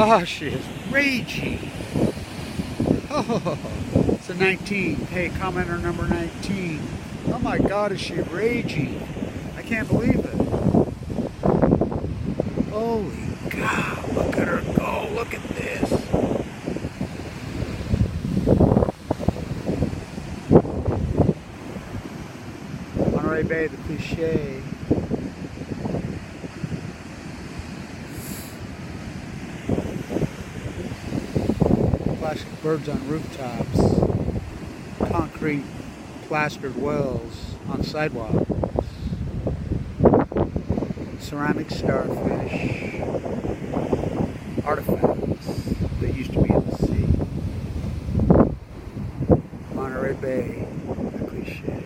Oh, she is raging. Oh, it's a 19. Hey, commenter number 19. Oh my God, is she raging? I can't believe it. Holy cow, look at her go. Look at this. Monterey Bay, the cliche. Plastic birds on rooftops. Concrete plastered wells on sidewalks. Ceramic starfish. Artifacts that used to be in the sea. Monterey Bay, the cliche.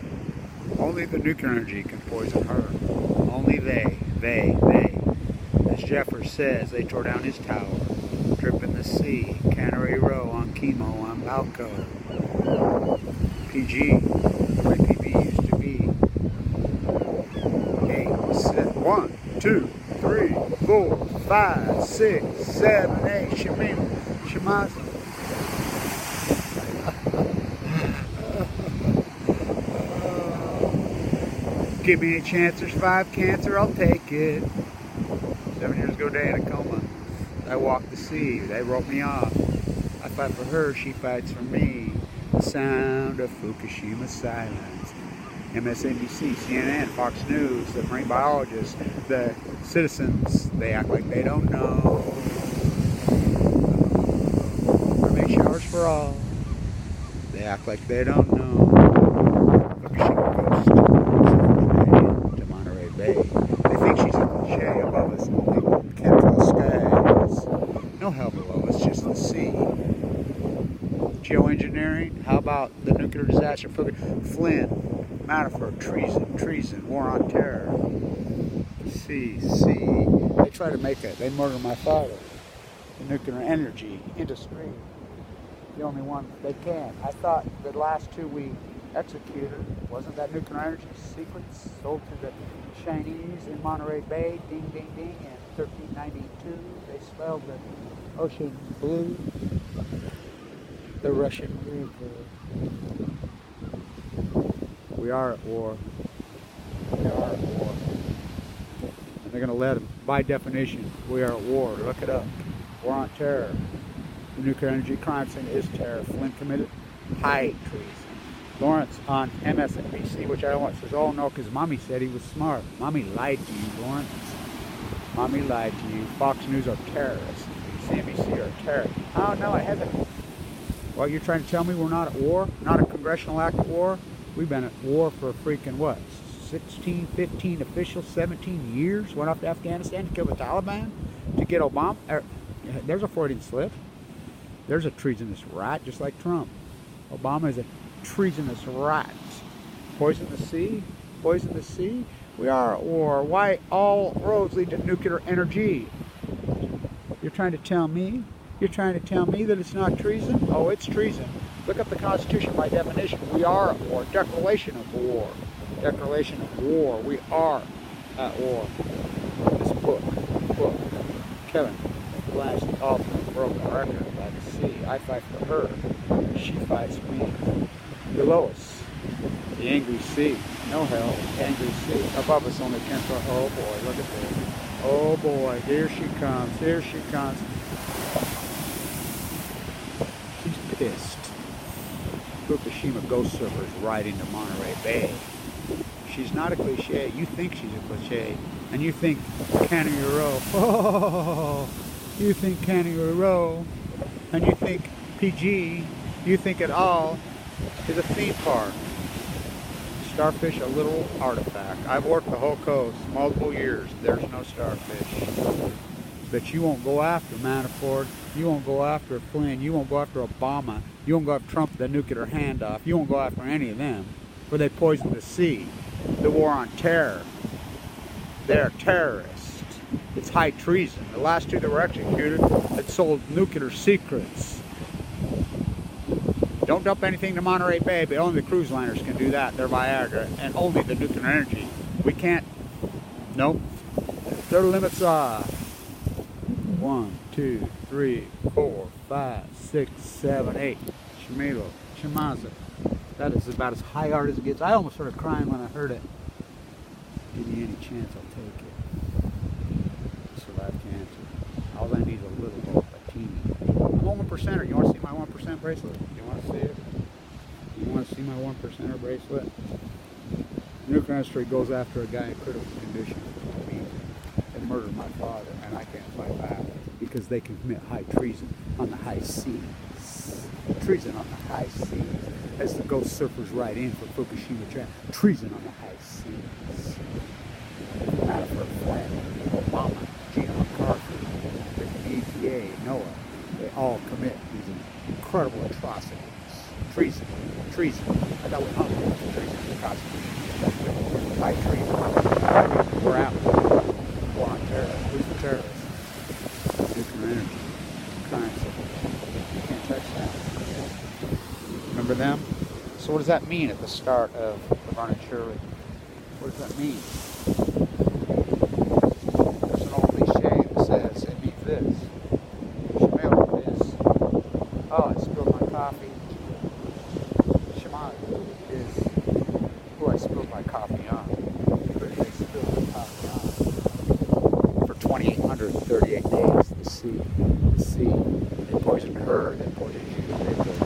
Only the nuclear energy can poison her. Only they. As Jeffers says, they tore down his tower. Drip in the sea. Cannery Row on chemo on Balco. PG, the way PB used to be. 1, 2, 3, 4, 5, 6, 7, 8. Shemaza. Give me a chance, there's 5 cancer, I'll take it. 7 years ago, day in a coma. I walked the sea, they wrote me off. I fight for her, she fights for me. The sound of Fukushima silence. MSNBC, CNN, Fox News, the marine biologists, the citizens, they act like they don't know. Mermaid showers for all. They act like they don't know. Fukushima coast to Monterey Bay. They think she's a cliche above us, only chemtrail skies. No hell below us, just the sea. Geoengineering, how about the nuclear disaster? Flynn, Manafort, treason, war on terror. See. They try to make it. They murder my father. The nuclear energy industry. The only one they can. I thought the last 2 we executed wasn't that nuclear energy secrets sold to the Chinese in Monterey Bay. Ding, ding, ding. In 1392, they spelled the ocean blue. The Russian River. We are at war. We are at war. And they're going to let them, by definition, we are at war. Look it up. War on terror. The nuclear energy crime scene is terror. Flynn committed high treason. Lawrence on MSNBC, which I don't want, says, oh no, because Mommy said he was smart. Mommy lied to you, Lawrence. Mommy lied to you. Fox News are terrorists. CNBC are terrorists. Oh no, I haven't. Well, you're trying to tell me we're not at war? Not a congressional act of war? We've been at war for a freaking what? 16, 15 official, 17 years? Went off to Afghanistan to kill the Taliban? To get Obama? There's a Freudian slip. There's a treasonous rat, just like Trump. Obama is a treasonous rat. Poison the sea? Poison the sea? We are at war. Why all roads lead to nuclear energy? You're trying to tell me? You're trying to tell me that it's not treason? Oh, it's treason. Look up the Constitution by definition. We are at war. Declaration of war. Declaration of war. We are at war. This book. Kevin, Blanch Ph.D. broken record by the sea. I fight for her. She fights me. Below us, the angry sea. No hell. Angry sea. Above us only chemtrail. Oh boy, look at this. Oh boy, here she comes. Here she comes. She's pissed. Fukushima ghost surfers riding to Monterey Bay. She's not a cliche. You think she's a cliche. And you think Cannery Row. Oh, you think Cannery Row. And you think PG. You think it all is a theme park. Starfish, a little artifact. I've worked the whole coast multiple years. There's no starfish. But you won't go after Manafort. You won't go after Flynn. You won't go after Obama. You won't go after Trump, the nuclear handoff. You won't go after any of them. Where they poisoned the sea. The war on terror. They're terrorists. It's high treason. The last 2 that were executed had sold nuclear secrets. Don't dump anything to Monterey Bay, but only the cruise liners can do that. They're Viagra, and only the nuclear energy. We can't. Nope. Their limits are. 1, 2, 3, 4, 5, 6, 7, 8. Shimelo, Shimaza. That is about as high art as it gets. I almost started crying when I heard it. Give me any chance, I'll take it. Survive cancer. All I need is a little hope, a teeny. I'm a 1%er. You want to see my 1% bracelet? You want to see it? You want to see my 1%er bracelet? Nuclear industry goes after a guy in critical condition. They murdered my father, and I can't fight back because they can commit high treason on the high seas. Treason on the high seas. As the ghost surfers right in for Fukushima trap. Treason on the high seas. Manafort, Flynn, Obama, Gina McCarthy, the EPA, NOAA, they all commit these incredible atrocities. Treason. Treason. I thought we hung on treason in the Constitution. High treason. We're out. War on terror. Who's the terrorist? Nuclear energy. Crime. You can't touch that. Remember them? So what does that mean at the start of Laverne and Shirley? What does that mean? There's an old cliche that says it means this. Shimelo is, oh, I spilled my coffee. Shimano is, oh, I spilled my coffee on. But they spilled my coffee on. For 2,838 days, the sea. They poisoned her, they poisoned you, they poisoned